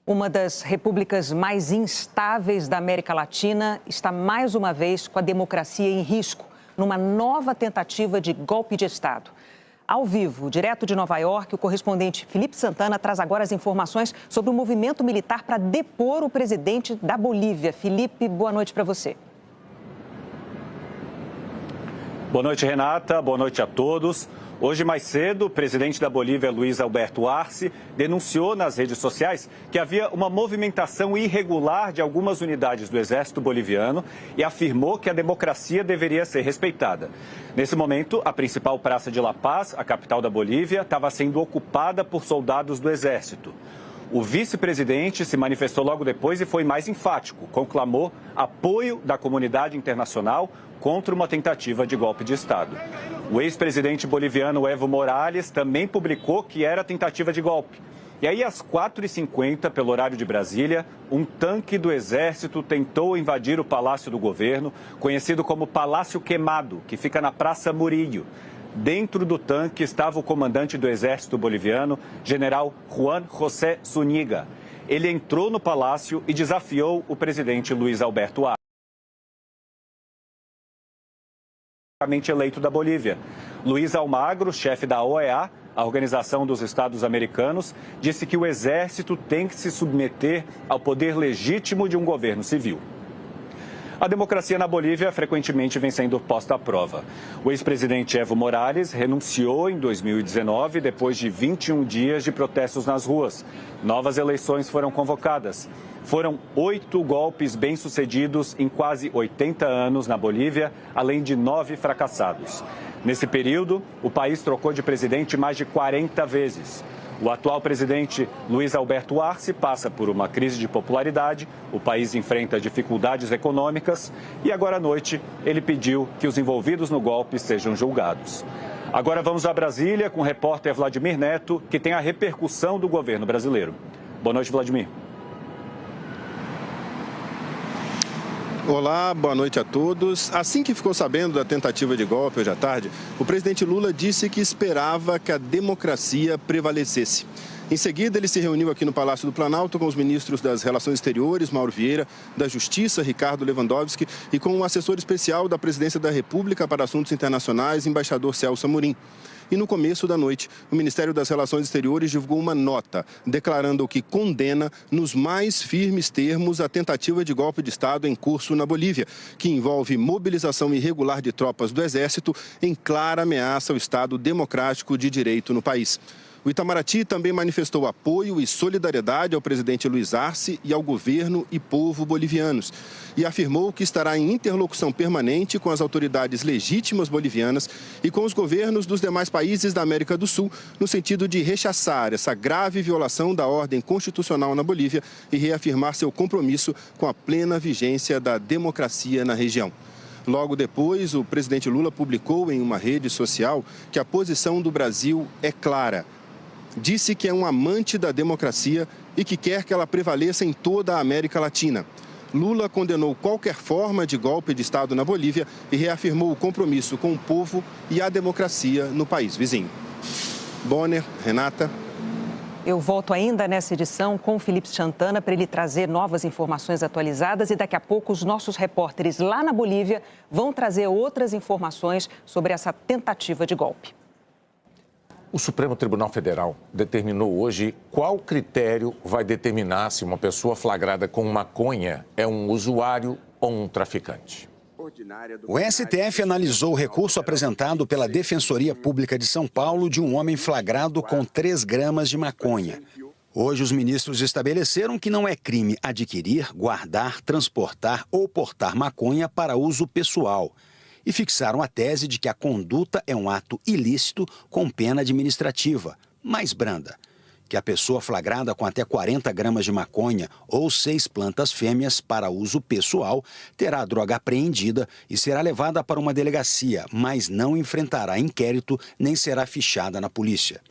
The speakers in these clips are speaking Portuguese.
Uma das repúblicas mais instáveis da América Latina está mais uma vez com a democracia em risco, numa nova tentativa de golpe de Estado. Ao vivo, direto de Nova York, o correspondente Felipe Santana traz agora as informações sobre o movimento militar para depor o presidente da Bolívia. Felipe, boa noite para você. Boa noite, Renata. Boa noite a todos. Hoje, mais cedo, o presidente da Bolívia, Luiz Alberto Arce, denunciou nas redes sociais que havia uma movimentação irregular de algumas unidades do exército boliviano e afirmou que a democracia deveria ser respeitada. Nesse momento, a principal praça de La Paz, a capital da Bolívia, estava sendo ocupada por soldados do exército. O vice-presidente se manifestou logo depois e foi mais enfático, conclamou apoio da comunidade internacional contra uma tentativa de golpe de Estado. O ex-presidente boliviano Evo Morales também publicou que era tentativa de golpe. E aí, às 4h50, pelo horário de Brasília, um tanque do Exército tentou invadir o Palácio do Governo, conhecido como Palácio Queimado, que fica na Praça Murillo. Dentro do tanque estava o comandante do Exército boliviano, general Juan José Zúñiga. Ele entrou no palácio e desafiou o presidente Luiz Alberto Arce, eleito da Bolívia. Luiz Almagro, chefe da OEA, a Organização dos Estados Americanos, disse que o exército tem que se submeter ao poder legítimo de um governo civil. A democracia na Bolívia frequentemente vem sendo posta à prova. O ex-presidente Evo Morales renunciou em 2019 depois de 21 dias de protestos nas ruas. Novas eleições foram convocadas. Foram 8 golpes bem-sucedidos em quase 80 anos na Bolívia, além de 9 fracassados. Nesse período, o país trocou de presidente mais de 40 vezes. O atual presidente Luiz Alberto Arce passa por uma crise de popularidade, o país enfrenta dificuldades econômicas e agora à noite ele pediu que os envolvidos no golpe sejam julgados. Agora vamos a Brasília com o repórter Vladimir Neto, que tem a repercussão do governo brasileiro. Boa noite, Vladimir. Olá, boa noite a todos. Assim que ficou sabendo da tentativa de golpe hoje à tarde, o presidente Lula disse que esperava que a democracia prevalecesse. Em seguida, ele se reuniu aqui no Palácio do Planalto com os ministros das Relações Exteriores, Mauro Vieira, da Justiça, Ricardo Lewandowski, e com o assessor especial da Presidência da República para Assuntos Internacionais, embaixador Celso Amorim. E no começo da noite, o Ministério das Relações Exteriores divulgou uma nota declarando que condena nos mais firmes termos a tentativa de golpe de Estado em curso na Bolívia, que envolve mobilização irregular de tropas do Exército em clara ameaça ao Estado democrático de direito no país. O Itamaraty também manifestou apoio e solidariedade ao presidente Luiz Arce e ao governo e povo bolivianos e afirmou que estará em interlocução permanente com as autoridades legítimas bolivianas e com os governos dos demais países da América do Sul, no sentido de rechaçar essa grave violação da ordem constitucional na Bolívia e reafirmar seu compromisso com a plena vigência da democracia na região. Logo depois, o presidente Lula publicou em uma rede social que a posição do Brasil é clara. Disse que é um amante da democracia e que quer que ela prevaleça em toda a América Latina. Lula condenou qualquer forma de golpe de Estado na Bolívia e reafirmou o compromisso com o povo e a democracia no país vizinho. Bonner, Renata. Eu volto ainda nessa edição com o Felipe Santana para ele trazer novas informações atualizadas e daqui a pouco os nossos repórteres lá na Bolívia vão trazer outras informações sobre essa tentativa de golpe. O Supremo Tribunal Federal determinou hoje qual critério vai determinar se uma pessoa flagrada com maconha é um usuário ou um traficante. O STF analisou o recurso apresentado pela Defensoria Pública de São Paulo de um homem flagrado com 3 gramas de maconha. Hoje, os ministros estabeleceram que não é crime adquirir, guardar, transportar ou portar maconha para uso pessoal. E fixaram a tese de que a conduta é um ato ilícito com pena administrativa, mais branda. Que a pessoa flagrada com até 40 gramas de maconha ou 6 plantas fêmeas para uso pessoal terá a droga apreendida e será levada para uma delegacia, mas não enfrentará inquérito nem será fichada na polícia.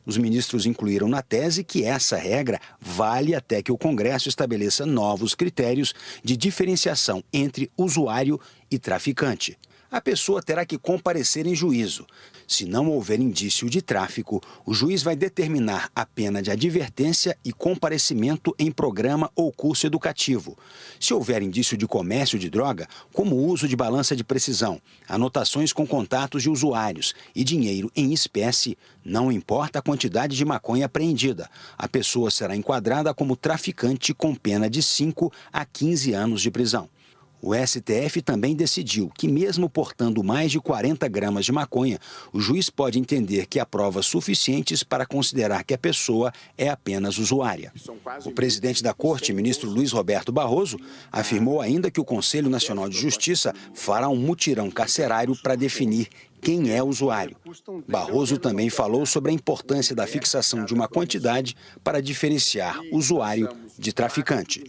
Os ministros incluíram na tese que essa regra vale até que o Congresso estabeleça novos critérios de diferenciação entre usuário e traficante. a pessoa terá que comparecer em juízo. Se não houver indício de tráfico, o juiz vai determinar a pena de advertência e comparecimento em programa ou curso educativo. Se houver indício de comércio de droga, como o uso de balança de precisão, anotações com contatos de usuários e dinheiro em espécie, não importa a quantidade de maconha apreendida, a pessoa será enquadrada como traficante com pena de 5 a 15 anos de prisão. O STF também decidiu que, mesmo portando mais de 40 gramas de maconha, o juiz pode entender que há provas suficientes para considerar que a pessoa é apenas usuária. O presidente da Corte, ministro Luiz Roberto Barroso, afirmou ainda que o Conselho Nacional de Justiça fará um mutirão carcerário para definir quem é usuário. Barroso também falou sobre a importância da fixação de uma quantidade para diferenciar usuário de traficante.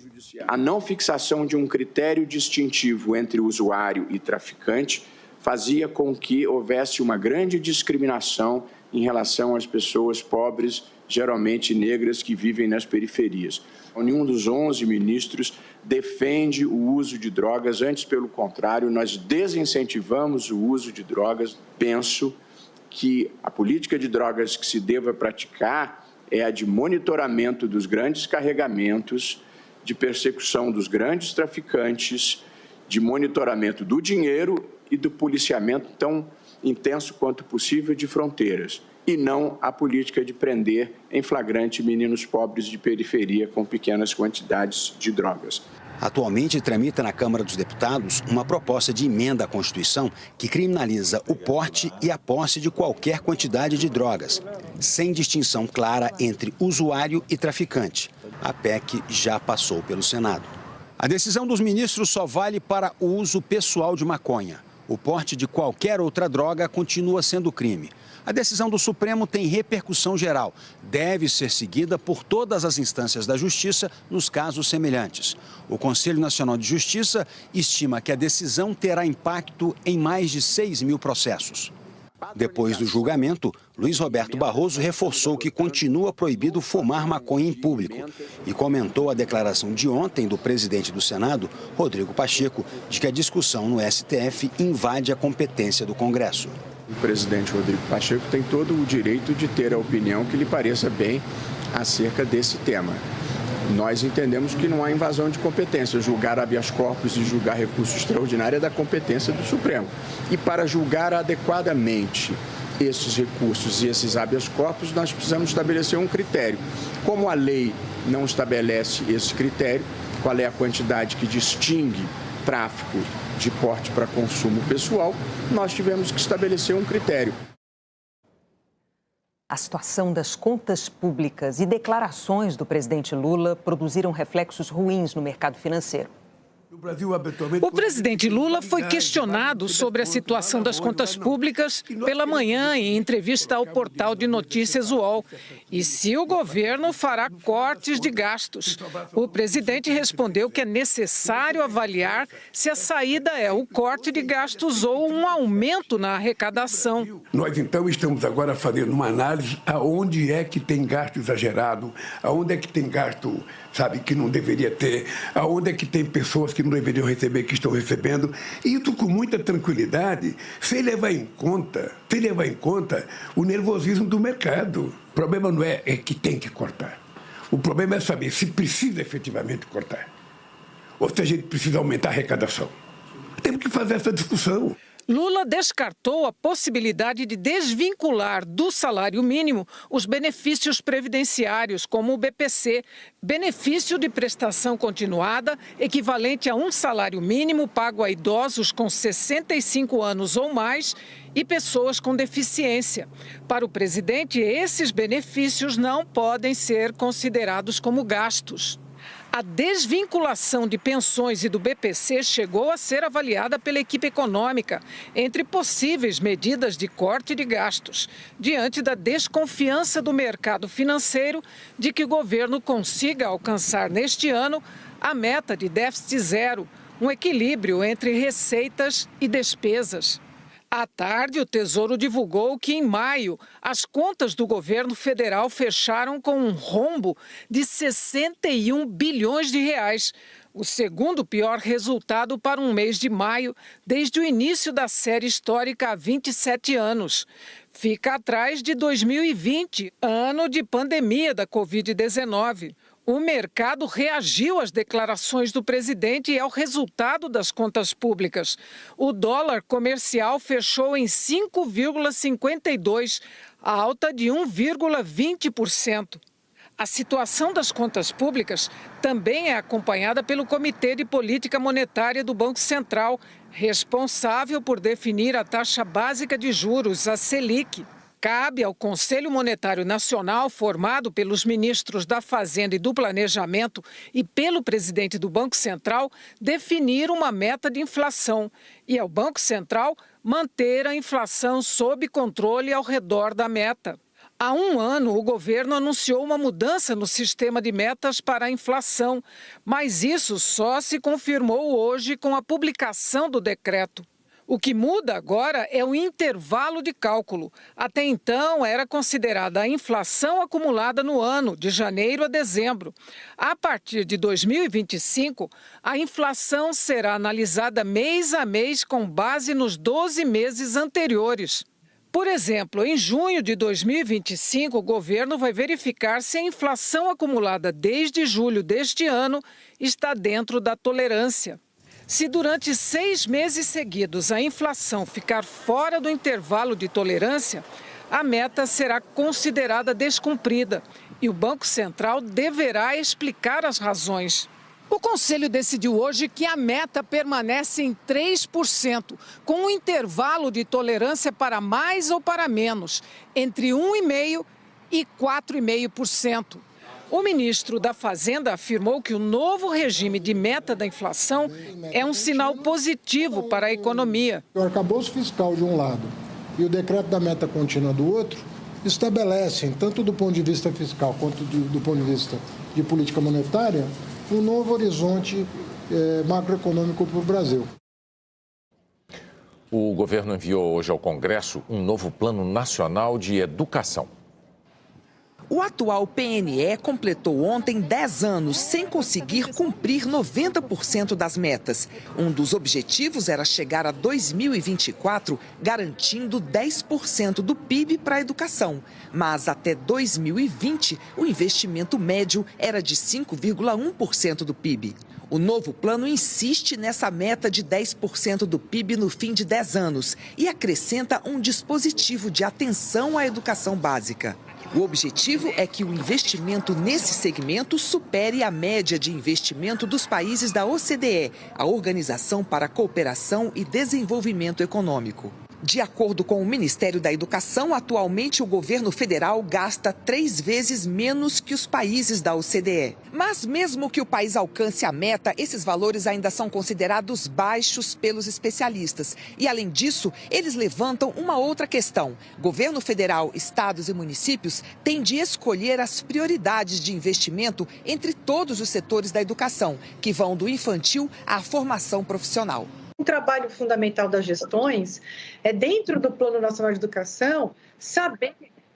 A não fixação de um critério distintivo entre usuário e traficante fazia com que houvesse uma grande discriminação em relação às pessoas pobres, geralmente negras, que vivem nas periferias. Nenhum dos 11 ministros defende o uso de drogas, antes, pelo contrário, nós desincentivamos o uso de drogas. Penso que a política de drogas que se deva praticar é a de monitoramento dos grandes carregamentos, de persecução dos grandes traficantes, de monitoramento do dinheiro e do policiamento tão intenso quanto possível de fronteiras, e não a política de prender em flagrante meninos pobres de periferia com pequenas quantidades de drogas. Atualmente tramita na Câmara dos Deputados uma proposta de emenda à Constituição que criminaliza o porte e a posse de qualquer quantidade de drogas, sem distinção clara entre usuário e traficante. A PEC já passou pelo Senado. A decisão dos ministros só vale para o uso pessoal de maconha. O porte de qualquer outra droga continua sendo crime. A decisão do Supremo tem repercussão geral. Deve ser seguida por todas as instâncias da Justiça nos casos semelhantes. O Conselho Nacional de Justiça estima que a decisão terá impacto em mais de 6 mil processos. Depois do julgamento, Luiz Roberto Barroso reforçou que continua proibido fumar maconha em público e comentou a declaração de ontem do presidente do Senado, Rodrigo Pacheco, de que a discussão no STF invade a competência do Congresso. O presidente Rodrigo Pacheco tem todo o direito de ter a opinião que lhe pareça bem acerca desse tema. Nós entendemos que não há invasão de competência. Julgar habeas corpus e julgar recurso extraordinário é da competência do Supremo. E para julgar adequadamente esses recursos e esses habeas corpus, nós precisamos estabelecer um critério. Como a lei não estabelece esse critério, qual é a quantidade que distingue tráfico de porte para consumo pessoal, nós tivemos que estabelecer um critério. A situação das contas públicas e declarações do presidente Lula produziram reflexos ruins no mercado financeiro. O presidente Lula foi questionado sobre a situação das contas públicas pela manhã em entrevista ao portal de notícias UOL e se o governo fará cortes de gastos. O presidente respondeu que é necessário avaliar se a saída é o corte de gastos ou um aumento na arrecadação. Nós, então, estamos agora fazendo uma análise aonde é que tem gasto exagerado, aonde é que tem gasto, que não deveria ter, aonde é que tem pessoas que não deveriam receber, que estão recebendo, e isso com muita tranquilidade, sem levar em conta o nervosismo do mercado. O problema não é que tem que cortar. O problema é saber se precisa efetivamente cortar, ou se a gente precisa aumentar a arrecadação. Temos que fazer essa discussão. Lula descartou a possibilidade de desvincular do salário mínimo os benefícios previdenciários, como o BPC, benefício de prestação continuada, equivalente a um salário mínimo pago a idosos com 65 anos ou mais e pessoas com deficiência. Para o presidente, esses benefícios não podem ser considerados como gastos. A desvinculação de pensões e do BPC chegou a ser avaliada pela equipe econômica entre possíveis medidas de corte de gastos, diante da desconfiança do mercado financeiro de que o governo consiga alcançar neste ano a meta de déficit zero, um equilíbrio entre receitas e despesas. À tarde, o Tesouro divulgou que, em maio, as contas do governo federal fecharam com um rombo de 61 bilhões de reais, o segundo pior resultado para um mês de maio desde o início da série histórica há 27 anos. Fica atrás de 2020, ano de pandemia da Covid-19. O mercado reagiu às declarações do presidente e ao resultado das contas públicas. O dólar comercial fechou em 5,52, alta de 1,20%. A situação das contas públicas também é acompanhada pelo Comitê de Política Monetária do Banco Central, responsável por definir a taxa básica de juros, a Selic. Cabe ao Conselho Monetário Nacional, formado pelos ministros da Fazenda e do Planejamento e pelo presidente do Banco Central, definir uma meta de inflação e ao Banco Central manter a inflação sob controle ao redor da meta. Há um ano, o governo anunciou uma mudança no sistema de metas para a inflação, mas isso só se confirmou hoje com a publicação do decreto. O que muda agora é o intervalo de cálculo. Até então, era considerada a inflação acumulada no ano, de janeiro a dezembro. A partir de 2025, a inflação será analisada mês a mês com base nos 12 meses anteriores. Por exemplo, em junho de 2025, o governo vai verificar se a inflação acumulada desde julho deste ano está dentro da tolerância. Se durante 6 meses seguidos a inflação ficar fora do intervalo de tolerância, a meta será considerada descumprida e o Banco Central deverá explicar as razões. O Conselho decidiu hoje que a meta permanece em 3%, com um intervalo de tolerância para mais ou para menos, entre 1,5% e 4,5%. O ministro da Fazenda afirmou que o novo regime de meta da inflação é um sinal positivo para a economia. O arcabouço fiscal de um lado e o decreto da meta contínua do outro estabelecem, tanto do ponto de vista fiscal quanto do ponto de vista de política monetária, um novo horizonte macroeconômico para o Brasil. O governo enviou hoje ao Congresso um novo Plano Nacional de Educação. O atual PNE completou ontem 10 anos sem conseguir cumprir 90% das metas. Um dos objetivos era chegar a 2024 garantindo 10% do PIB para a educação. Mas até 2020, o investimento médio era de 5,1% do PIB. O novo plano insiste nessa meta de 10% do PIB no fim de 10 anos e acrescenta um dispositivo de atenção à educação básica. O objetivo é que o investimento nesse segmento supere a média de investimento dos países da OCDE, a Organização para a Cooperação e Desenvolvimento Econômico. De acordo com o Ministério da Educação, atualmente o governo federal gasta 3 vezes menos que os países da OCDE. Mas mesmo que o país alcance a meta, esses valores ainda são considerados baixos pelos especialistas. E além disso, eles levantam uma outra questão. Governo federal, estados e municípios têm de escolher as prioridades de investimento entre todos os setores da educação, que vão do infantil à formação profissional. Um trabalho fundamental das gestões é, dentro do Plano Nacional de Educação, saber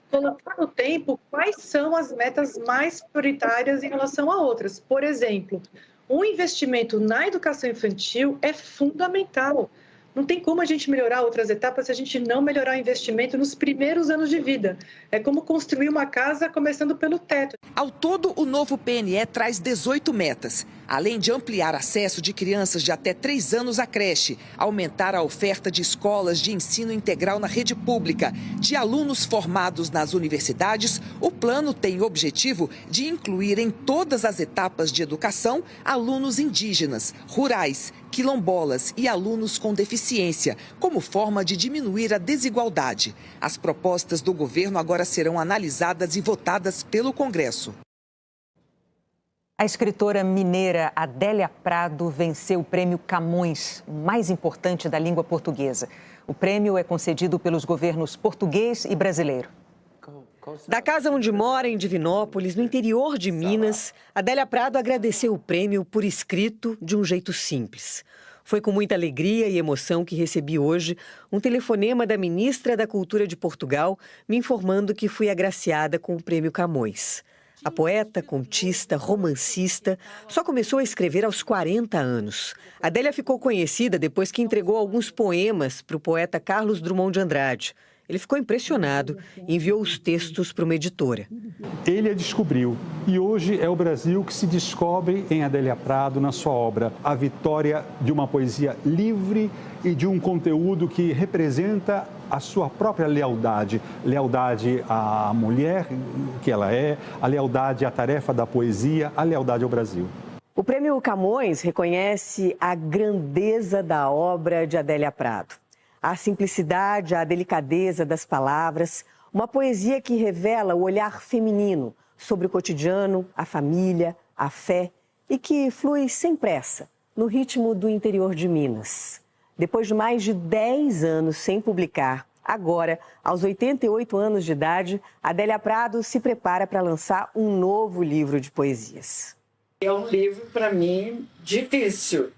colocar no tempo quais são as metas mais prioritárias em relação a outras. Por exemplo, o investimento na educação infantil é fundamental. Não tem como a gente melhorar outras etapas se a gente não melhorar o investimento nos primeiros anos de vida. É como construir uma casa começando pelo teto. Ao todo, o novo PNE traz 18 metas. Além de ampliar acesso de crianças de até 3 anos à creche, aumentar a oferta de escolas de ensino integral na rede pública, de alunos formados nas universidades, o plano tem o objetivo de incluir em todas as etapas de educação alunos indígenas, rurais, quilombolas e alunos com deficiência, como forma de diminuir a desigualdade. As propostas do governo agora serão analisadas e votadas pelo Congresso. A escritora mineira Adélia Prado venceu o Prêmio Camões, o mais importante da língua portuguesa. O prêmio é concedido pelos governos português e brasileiro. Da casa onde mora, em Divinópolis, no interior de Minas, Adélia Prado agradeceu o prêmio por escrito de um jeito simples. Foi com muita alegria e emoção que recebi hoje um telefonema da ministra da Cultura de Portugal me informando que fui agraciada com o Prêmio Camões. A poeta, contista, romancista, só começou a escrever aos 40 anos. Adélia ficou conhecida depois que entregou alguns poemas para o poeta Carlos Drummond de Andrade. Ele ficou impressionado e enviou os textos para uma editora. Ele a descobriu e hoje é o Brasil que se descobre em Adélia Prado na sua obra. A vitória de uma poesia livre e de um conteúdo que representa a sua própria lealdade. Lealdade à mulher que ela é, a lealdade à tarefa da poesia, a lealdade ao Brasil. O Prêmio Camões reconhece a grandeza da obra de Adélia Prado. A simplicidade, a delicadeza das palavras, uma poesia que revela o olhar feminino sobre o cotidiano, a família, a fé e que flui sem pressa, no ritmo do interior de Minas. Depois de mais de 10 anos sem publicar, agora, aos 88 anos de idade, Adélia Prado se prepara para lançar um novo livro de poesias. É um livro, para mim, difícil.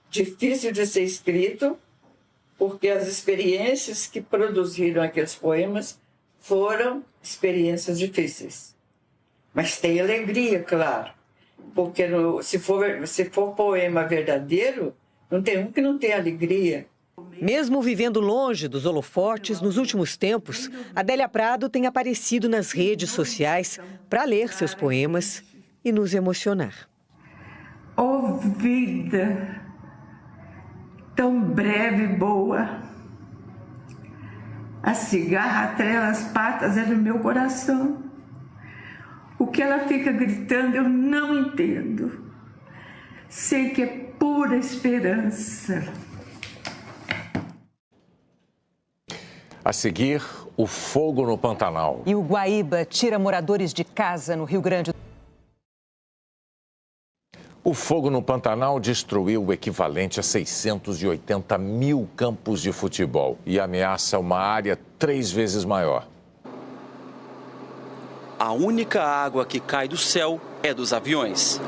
Difícil de ser escrito, porque as experiências que produziram aqueles poemas foram experiências difíceis. Mas tem alegria, claro, porque se for poema verdadeiro, não tem um que não tem alegria. Mesmo vivendo longe dos holofotes, nos últimos tempos, Adélia Prado tem aparecido nas redes sociais para ler seus poemas e nos emocionar. Oh, vida! Tão breve e boa. A cigarra atrela as patas é do meu coração. O que ela fica gritando eu não entendo. Sei que é pura esperança. A seguir, o fogo no Pantanal. E o Guaíba tira moradores de casa no Rio Grande do Sul. O fogo no Pantanal destruiu o equivalente a 680 mil campos de futebol e ameaça uma área 3 vezes maior. A única água que cai do céu é dos aviões.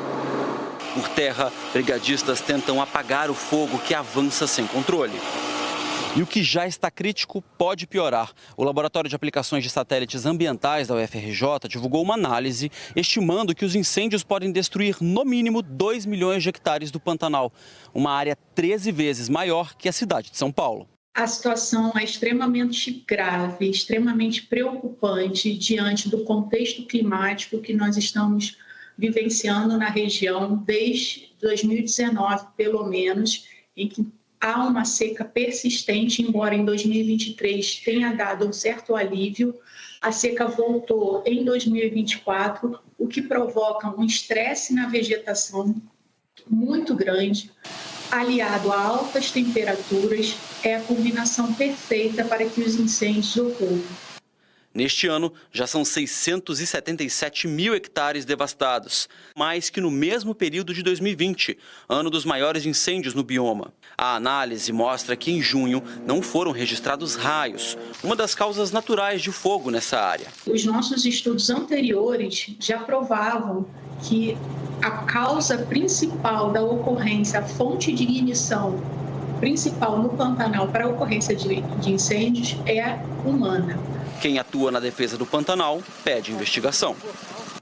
Por terra, brigadistas tentam apagar o fogo que avança sem controle. E o que já está crítico pode piorar. O Laboratório de Aplicações de Satélites Ambientais da UFRJ divulgou uma análise estimando que os incêndios podem destruir no mínimo 2 milhões de hectares do Pantanal, uma área 13 vezes maior que a cidade de São Paulo. A situação é extremamente grave, extremamente preocupante diante do contexto climático que nós estamos vivenciando na região desde 2019, pelo menos, em que há uma seca persistente, embora em 2023 tenha dado um certo alívio. A seca voltou em 2024, o que provoca um estresse na vegetação muito grande, aliado a altas temperaturas, é a combinação perfeita para que os incêndios ocorram. Neste ano, já são 677 mil hectares devastados, mais que no mesmo período de 2020, ano dos maiores incêndios no bioma. A análise mostra que em junho não foram registrados raios, uma das causas naturais de fogo nessa área. Os nossos estudos anteriores já provavam que a causa principal da ocorrência, a fonte de ignição principal no Pantanal para a ocorrência de incêndios é humana. Quem atua na defesa do Pantanal pede investigação.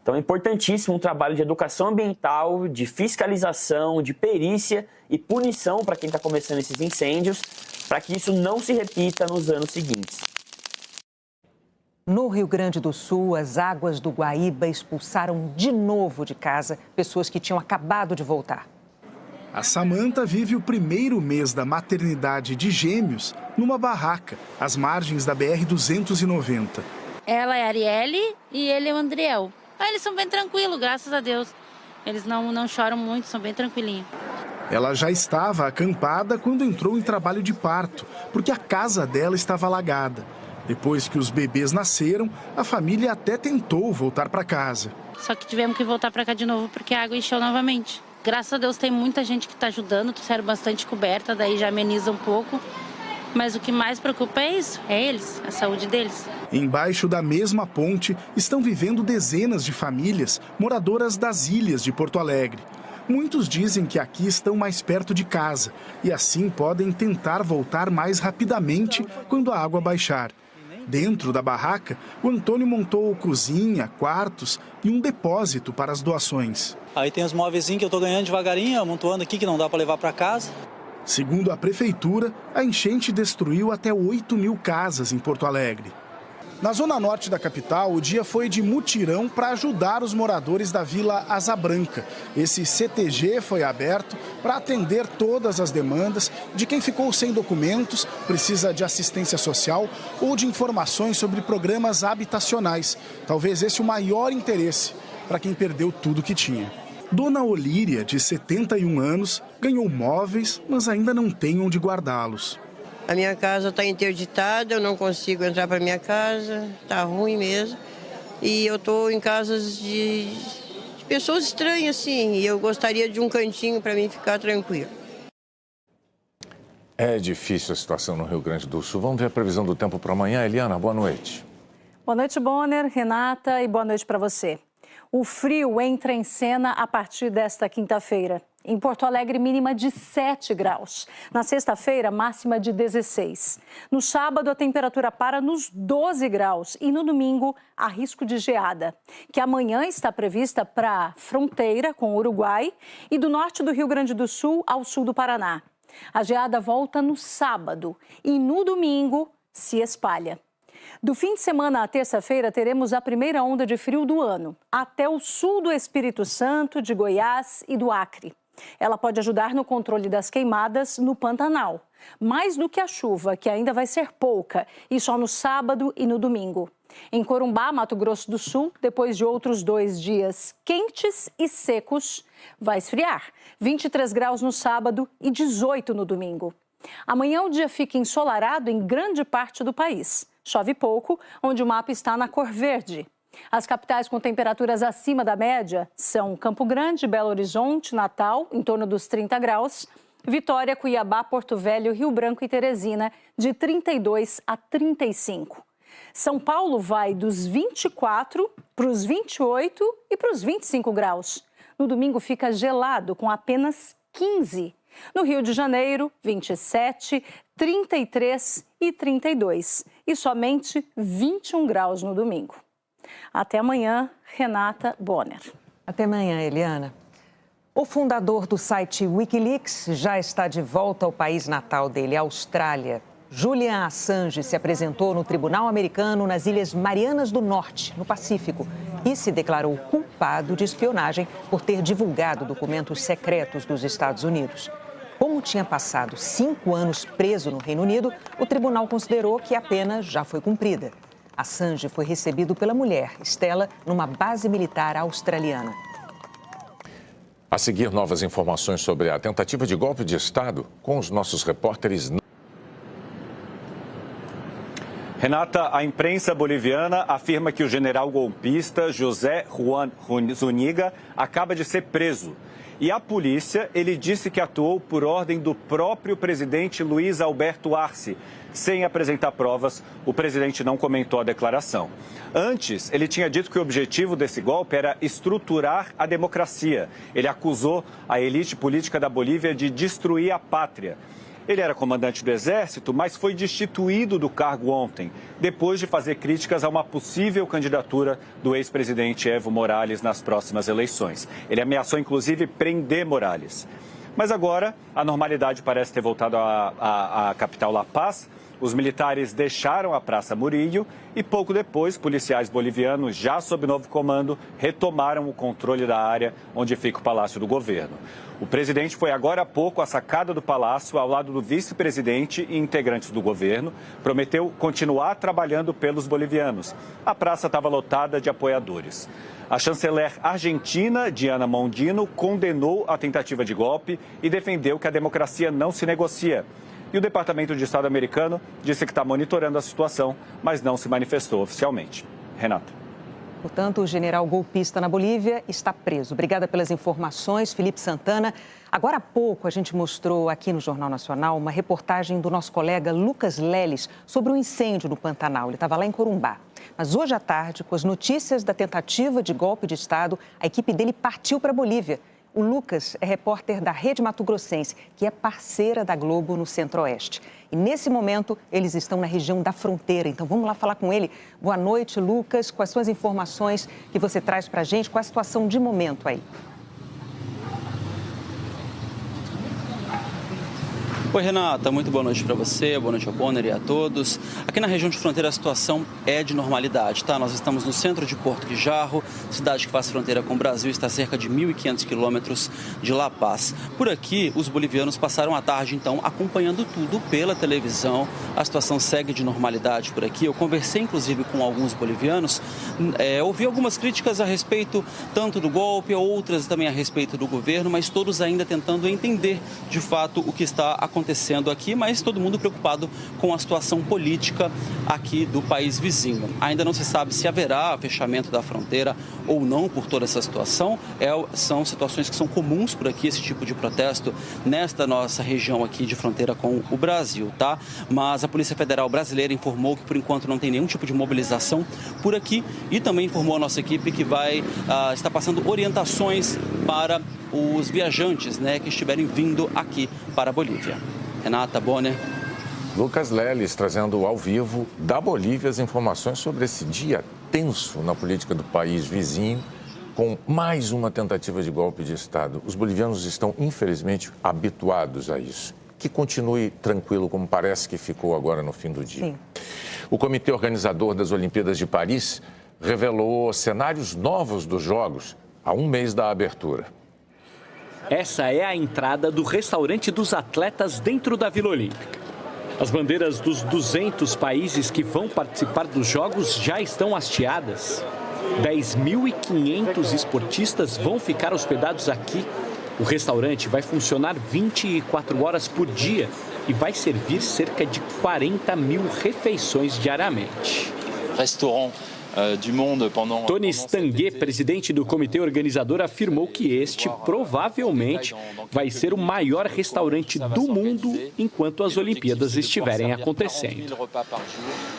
Então é importantíssimo um trabalho de educação ambiental, de fiscalização, de perícia e punição para quem está começando esses incêndios, para que isso não se repita nos anos seguintes. No Rio Grande do Sul, as águas do Guaíba expulsaram de novo de casa pessoas que tinham acabado de voltar. A Samanta vive o primeiro mês da maternidade de gêmeos numa barraca, às margens da BR-290. Ela é a Arielle e ele é o Andriel. Eles são bem tranquilos, graças a Deus. Eles não choram muito, são bem tranquilinhos. Ela já estava acampada quando entrou em trabalho de parto, porque a casa dela estava alagada. Depois que os bebês nasceram, a família até tentou voltar para casa. Só que tivemos que voltar para cá de novo porque a água encheu novamente. Graças a Deus tem muita gente que está ajudando, trouxeram bastante coberta, daí já ameniza um pouco. Mas o que mais preocupa é isso, é eles, a saúde deles. Embaixo da mesma ponte estão vivendo dezenas de famílias moradoras das ilhas de Porto Alegre. Muitos dizem que aqui estão mais perto de casa e assim podem tentar voltar mais rapidamente quando a água baixar. Dentro da barraca, o Antônio montou cozinha, quartos e um depósito para as doações. Aí tem os móveis que eu estou ganhando devagarinho, amontoando aqui, que não dá para levar para casa. Segundo a prefeitura, a enchente destruiu até 8.000 casas em Porto Alegre. Na zona norte da capital, o dia foi de mutirão para ajudar os moradores da Vila Asa Branca. Esse CTG foi aberto para atender todas as demandas de quem ficou sem documentos, precisa de assistência social ou de informações sobre programas habitacionais. Talvez esse o maior interesse para quem perdeu tudo que tinha. Dona Olíria, de 71 anos, ganhou móveis, mas ainda não tem onde guardá-los. A minha casa está interditada, eu não consigo entrar para minha casa, está ruim mesmo. E eu estou em casas de pessoas estranhas, assim, e eu gostaria de um cantinho para mim ficar tranquilo. É difícil a situação no Rio Grande do Sul. Vamos ver a previsão do tempo para amanhã. Eliana, boa noite. Boa noite, Bonner, Renata, e boa noite para você. O frio entra em cena a partir desta quinta-feira. Em Porto Alegre, mínima de 7 graus. Na sexta-feira, máxima de 16. No sábado, a temperatura para nos 12 graus. E no domingo, há risco de geada, que amanhã está prevista para a fronteira com o Uruguai e do norte do Rio Grande do Sul ao sul do Paraná. A geada volta no sábado e no domingo se espalha. Do fim de semana à terça-feira, teremos a primeira onda de frio do ano, até o sul do Espírito Santo, de Goiás e do Acre. Ela pode ajudar no controle das queimadas no Pantanal, mais do que a chuva, que ainda vai ser pouca, e só no sábado e no domingo. Em Corumbá, Mato Grosso do Sul, depois de outros 2 dias quentes e secos, vai esfriar. 23 graus no sábado e 18 no domingo. Amanhã o dia fica ensolarado em grande parte do país. Chove pouco, onde o mapa está na cor verde. As capitais com temperaturas acima da média são Campo Grande, Belo Horizonte, Natal, em torno dos 30 graus, Vitória, Cuiabá, Porto Velho, Rio Branco e Teresina, de 32 a 35. São Paulo vai dos 24 para os 28 e para os 25 graus. No domingo fica gelado, com apenas 15. No Rio de Janeiro, 27, 33 e 32. E somente 21 graus no domingo. Até amanhã, Renata Bonner. Até amanhã, Eliana. O fundador do site Wikileaks já está de volta ao país natal dele, a Austrália. Julian Assange se apresentou no tribunal americano nas Ilhas Marianas do Norte, no Pacífico, e se declarou culpado de espionagem por ter divulgado documentos secretos dos Estados Unidos. Como tinha passado 5 anos preso no Reino Unido, o tribunal considerou que a pena já foi cumprida. Assange foi recebido pela mulher, Stella, numa base militar australiana. A seguir, novas informações sobre a tentativa de golpe de Estado com os nossos repórteres. Renata, a imprensa boliviana afirma que o general golpista José Juan Zuniga acaba de ser preso. E a polícia, ele disse que atuou por ordem do próprio presidente Luiz Alberto Arce. Sem apresentar provas, o presidente não comentou a declaração. Antes, ele tinha dito que o objetivo desse golpe era estruturar a democracia. Ele acusou a elite política da Bolívia de destruir a pátria. Ele era comandante do Exército, mas foi destituído do cargo ontem, depois de fazer críticas a uma possível candidatura do ex-presidente Evo Morales nas próximas eleições. Ele ameaçou, inclusive, prender Morales. Mas agora, a normalidade parece ter voltado à capital La Paz. Os militares deixaram a Praça Murillo e, pouco depois, policiais bolivianos, já sob novo comando, retomaram o controle da área onde fica o Palácio do Governo. O presidente foi agora há pouco à sacada do palácio, ao lado do vice-presidente e integrantes do governo. Prometeu continuar trabalhando pelos bolivianos. A praça estava lotada de apoiadores. A chanceler argentina, Diana Mondino, condenou a tentativa de golpe e defendeu que a democracia não se negocia. E o Departamento de Estado americano disse que está monitorando a situação, mas não se manifestou oficialmente. Renata. Portanto, o general golpista na Bolívia está preso. Obrigada pelas informações, Felipe Santana. Agora há pouco a gente mostrou aqui no Jornal Nacional uma reportagem do nosso colega Lucas Leles sobre o incêndio no Pantanal. Ele estava lá em Corumbá. Mas hoje à tarde, com as notícias da tentativa de golpe de Estado, a equipe dele partiu para a Bolívia O Lucas é repórter da Rede Mato Grossense, que é parceira da Globo no Centro-Oeste. E nesse momento, eles estão na região da fronteira. Então, vamos lá falar com ele. Boa noite, Lucas. Quais são as informações que você traz para a gente? Qual a situação de momento aí? Oi, Renata, muito boa noite para você, boa noite ao Bonner e a todos. Aqui na região de fronteira a situação é de normalidade, tá? Nós estamos no centro de Porto Quijarro, cidade que faz fronteira com o Brasil, está a cerca de 1.500 quilômetros de La Paz. Por aqui, os bolivianos passaram a tarde, então, acompanhando tudo pela televisão. A situação segue de normalidade por aqui. Eu conversei, inclusive, com alguns bolivianos, ouvi algumas críticas a respeito tanto do golpe, outras também a respeito do governo, mas todos ainda tentando entender, de fato, o que está acontecendo aqui, mas todo mundo preocupado com a situação política aqui do país vizinho. Ainda não se sabe se haverá fechamento da fronteira ou não por toda essa situação. São situações que são comuns por aqui, esse tipo de protesto nesta nossa região aqui de fronteira com o Brasil, tá? Mas a Polícia Federal Brasileira informou que por enquanto não tem nenhum tipo de mobilização por aqui e também informou a nossa equipe que vai estar passando orientações para os viajantes, né, que estiverem vindo aqui para a Bolívia. Renata, Bonner. Lucas Leles trazendo ao vivo da Bolívia as informações sobre esse dia tenso na política do país vizinho, com mais uma tentativa de golpe de Estado. Os bolivianos estão, infelizmente, habituados a isso. Que continue tranquilo, como parece que ficou agora no fim do dia. Sim. O comitê organizador das Olimpíadas de Paris revelou cenários novos dos Jogos há um mês da abertura. Essa é a entrada do restaurante dos atletas dentro da Vila Olímpica. As bandeiras dos 200 países que vão participar dos Jogos já estão hasteadas. 10.500 esportistas vão ficar hospedados aqui. O restaurante vai funcionar 24 horas por dia e vai servir cerca de 40 mil refeições diariamente. Tony Stanguet, presidente do comitê organizador, afirmou que este provavelmente vai ser o maior restaurante do mundo enquanto as Olimpíadas estiverem acontecendo.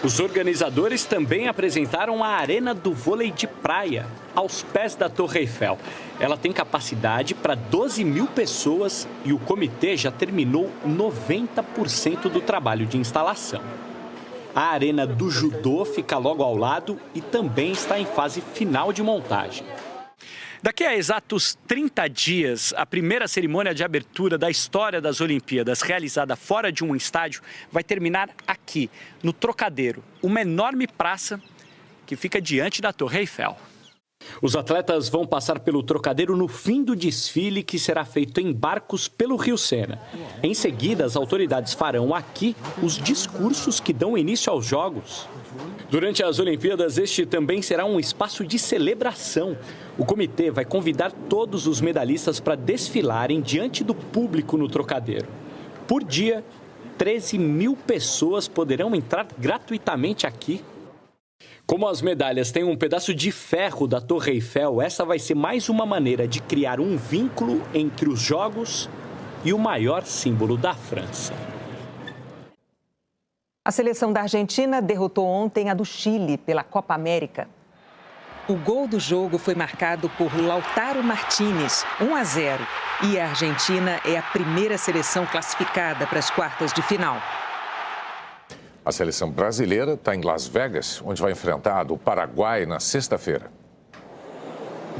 Os organizadores também apresentaram a Arena do Vôlei de Praia, aos pés da Torre Eiffel. Ela tem capacidade para 12 mil pessoas e o comitê já terminou 90% do trabalho de instalação. A Arena do Judô fica logo ao lado e também está em fase final de montagem. Daqui a exatos 30 dias, a primeira cerimônia de abertura da história das Olimpíadas, realizada fora de um estádio, vai terminar aqui, no Trocadeiro, uma enorme praça que fica diante da Torre Eiffel. Os atletas vão passar pelo Trocadeiro no fim do desfile, que será feito em barcos pelo Rio Sena. Em seguida, as autoridades farão aqui os discursos que dão início aos Jogos. Durante as Olimpíadas, este também será um espaço de celebração. O comitê vai convidar todos os medalhistas para desfilarem diante do público no Trocadeiro. Por dia, 13 mil pessoas poderão entrar gratuitamente aqui. Como as medalhas têm um pedaço de ferro da Torre Eiffel, essa vai ser mais uma maneira de criar um vínculo entre os Jogos e o maior símbolo da França. A seleção da Argentina derrotou ontem a do Chile pela Copa América. O gol do jogo foi marcado por Lautaro Martínez, 1-0. E a Argentina é a primeira seleção classificada para as quartas de final. A seleção brasileira está em Las Vegas, onde vai enfrentar o Paraguai na sexta-feira.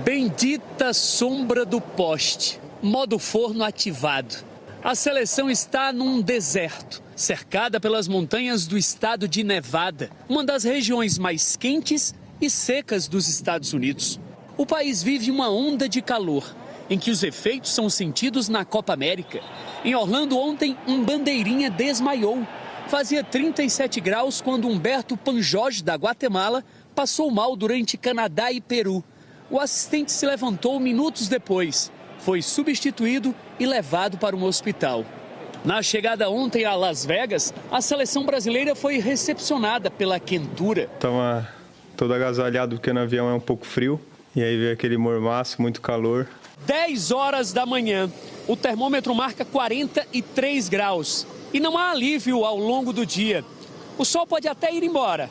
Bendita sombra do poste, modo forno ativado. A seleção está num deserto, cercada pelas montanhas do estado de Nevada, uma das regiões mais quentes e secas dos Estados Unidos. O país vive uma onda de calor, em que os efeitos são sentidos na Copa América. Em Orlando ontem, um bandeirinha desmaiou. Fazia 37 graus quando Humberto Panjoj, da Guatemala, passou mal durante Canadá e Peru. O assistente se levantou minutos depois, foi substituído e levado para um hospital. Na chegada ontem a Las Vegas, a seleção brasileira foi recepcionada pela quentura. Estava todo agasalhado porque no avião é um pouco frio, e aí veio aquele mormaço, muito calor. 10 horas da manhã, o termômetro marca 43 graus. E não há alívio ao longo do dia. O sol pode até ir embora.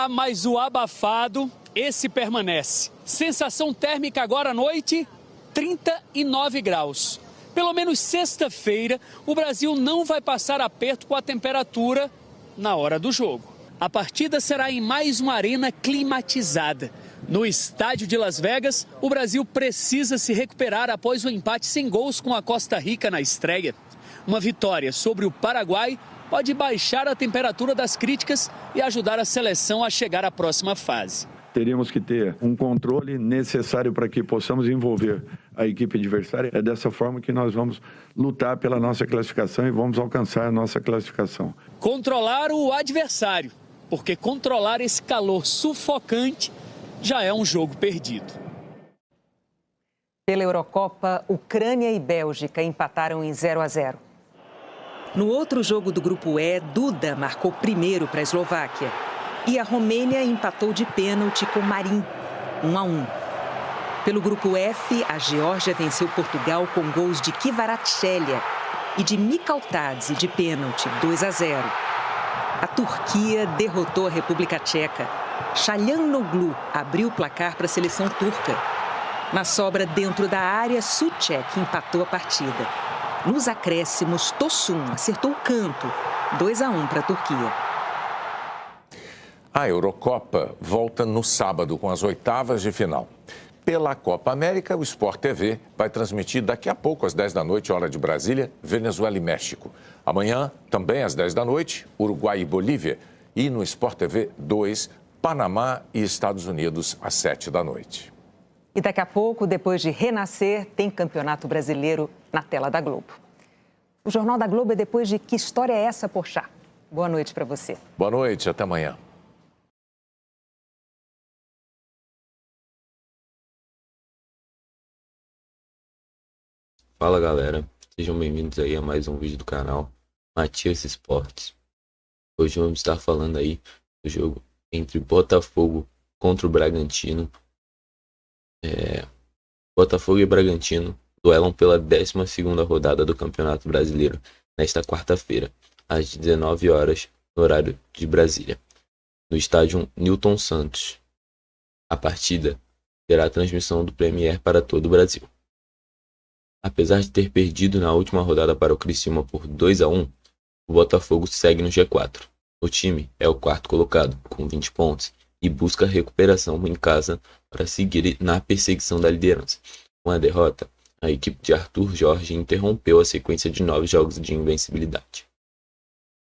Mas o abafado, esse permanece. Sensação térmica agora à noite, 39 graus. Pelo menos sexta-feira, o Brasil não vai passar aperto com a temperatura na hora do jogo. A partida será em mais uma arena climatizada. No estádio de Las Vegas, o Brasil precisa se recuperar após o empate sem gols com a Costa Rica na estreia. Uma vitória sobre o Paraguai pode baixar a temperatura das críticas e ajudar a seleção a chegar à próxima fase. Teríamos que ter um controle necessário para que possamos envolver a equipe adversária. É dessa forma que nós vamos lutar pela nossa classificação e vamos alcançar a nossa classificação. Controlar o adversário, porque controlar esse calor sufocante já é um jogo perdido. Pela Eurocopa, Ucrânia e Bélgica empataram em 0-0. No outro jogo do Grupo E, Duda marcou primeiro para a Eslováquia. E a Romênia empatou de pênalti com Marin, 1-1. Pelo Grupo F, a Geórgia venceu Portugal com gols de Kvaratskhelia e de Mikaltadze de pênalti, 2-0. A Turquia derrotou a República Tcheca. Çalhanoğlu abriu o placar para a seleção turca. Na sobra dentro da área, Souček empatou a partida. Nos acréscimos, Tosun acertou o canto, 2-1 para a Turquia. A Eurocopa volta no sábado com as oitavas de final. Pela Copa América, o Sport TV vai transmitir daqui a pouco, às 10 da noite, hora de Brasília, Venezuela e México. Amanhã, também às 10 da noite, Uruguai e Bolívia. E no Sport TV 2, Panamá e Estados Unidos, às 7 da noite. E daqui a pouco, depois de renascer, tem Campeonato Brasileiro na tela da Globo. O Jornal da Globo é depois de Que História é essa, Porchat? Boa noite para você. Boa noite, até amanhã. Fala galera, sejam bem-vindos aí a mais um vídeo do canal Matias Esportes. Hoje vamos estar falando aí do jogo entre Botafogo contra o Bragantino. Botafogo e Bragantino duelam pela 12ª rodada do Campeonato Brasileiro nesta quarta-feira, às 19 horas, no horário de Brasília, no estádio Newton Santos. A partida terá a transmissão do Premier para todo o Brasil. Apesar de ter perdido na última rodada para o Criciúma por 2-1, o Botafogo segue no G4. O time é o quarto colocado, com 20 pontos, e busca recuperação em casa para seguir na perseguição da liderança. Com a derrota, a equipe de Arthur Jorge interrompeu a sequência de 9 jogos de invencibilidade.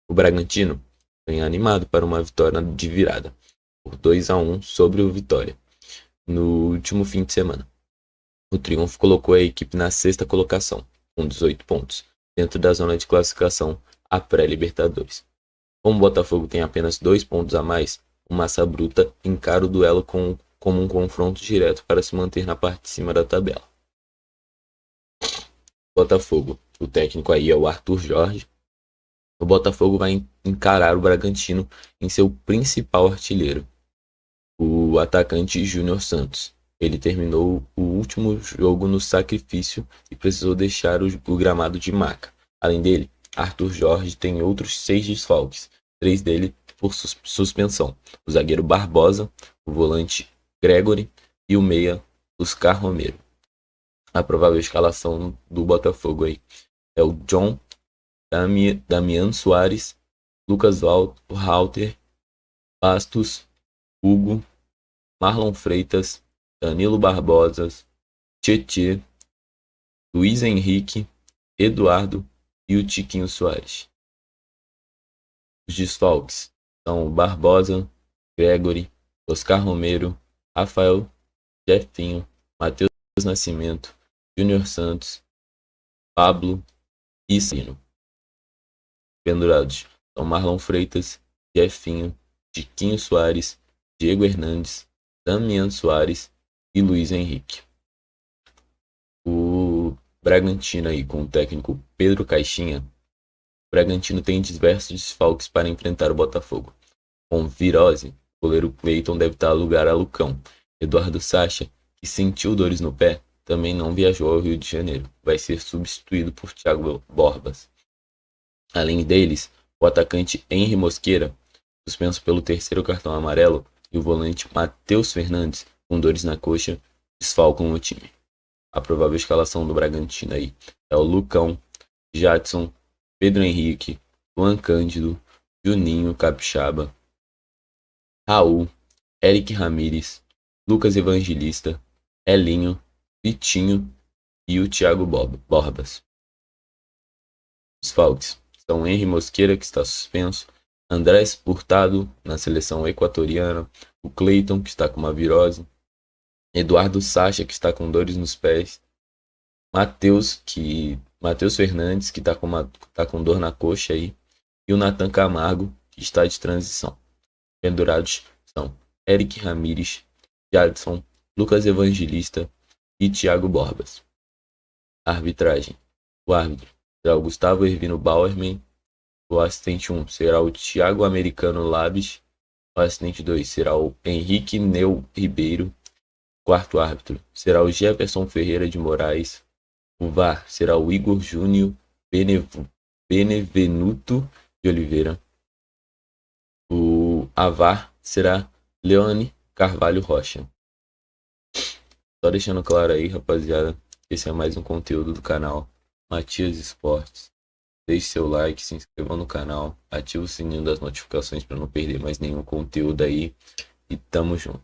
O Bragantino vem animado para uma vitória de virada, por 2-1 sobre o Vitória, no último fim de semana. O triunfo colocou a equipe na 6ª colocação, com 18 pontos, dentro da zona de classificação à pré-Libertadores. Como o Botafogo tem apenas 2 pontos a mais, o Massa Bruta encara o duelo como um confronto direto para se manter na parte de cima da tabela. Botafogo, o técnico aí é o Arthur Jorge. O Botafogo vai encarar o Bragantino em seu principal artilheiro, o atacante Júnior Santos. Ele terminou o último jogo no sacrifício e precisou deixar o gramado de maca. Além dele, Arthur Jorge tem outros 6 desfalques, 3 dele por suspensão. O zagueiro Barbosa, o volante Gregory e o meia Oscar Romero. A provável escalação do Botafogo aí é o John, Damian Soares, Lucas Walter, Bastos, Hugo, Marlon Freitas, Danilo Barbosa, Tietê, Luiz Henrique, Eduardo e o Tiquinho Soares. Os desfalques são Barbosa, Gregory, Oscar Romero, Rafael, Jefinho, Matheus Nascimento, Júnior Santos, Pablo e Sino. Pendurados são Marlon Freitas, Jefinho, Tiquinho Soares, Diego Hernandes, Damian Soares e Luiz Henrique. O Bragantino aí com o técnico Pedro Caixinha. O Bragantino tem diversos desfalques para enfrentar o Botafogo. Com virose, o goleiro Cleiton deve dar lugar a Lucão. Eduardo Sacha, que sentiu dores no pé, também não viajou ao Rio de Janeiro. Vai ser substituído por Thiago Borbas. Além deles, o atacante Henry Mosqueira, suspenso pelo 3º cartão amarelo, e o volante Matheus Fernandes, com dores na coxa, desfalcam o time. a provável escalação do Bragantino aí é o Lucão, Jadson, Pedro Henrique, Luan Cândido, Juninho Capixaba, Raul, Eric Ramírez, Lucas Evangelista, Elinho, Vitinho e o Thiago Borbas. Os falques são Henry Mosqueira, que está suspenso, Andrés Hurtado, na seleção equatoriana, o Cleiton, que está com uma virose, Eduardo Sacha, que está com dores nos pés, Matheus Fernandes, que está com dor na coxa aí, e o Nathan Camargo, que está de transição. Pendurados são Eric Ramírez, Jadson, Lucas Evangelista e Thiago Borbas. Arbitragem. O árbitro será o Gustavo Hervino Bauerman. O assistente 1 será o Thiago Americano Labes. O assistente 2 será o Henrique Neu Ribeiro. O quarto árbitro será o Jefferson Ferreira de Moraes. O VAR será o Igor Júnior Benevenuto de Oliveira. O AVAR será Leone Carvalho Rocha. Só deixando claro aí, rapaziada, esse é mais um conteúdo do canal Matias Esportes. Deixe seu like, se inscreva no canal, ative o sininho das notificações para não perder mais nenhum conteúdo aí. E tamo junto.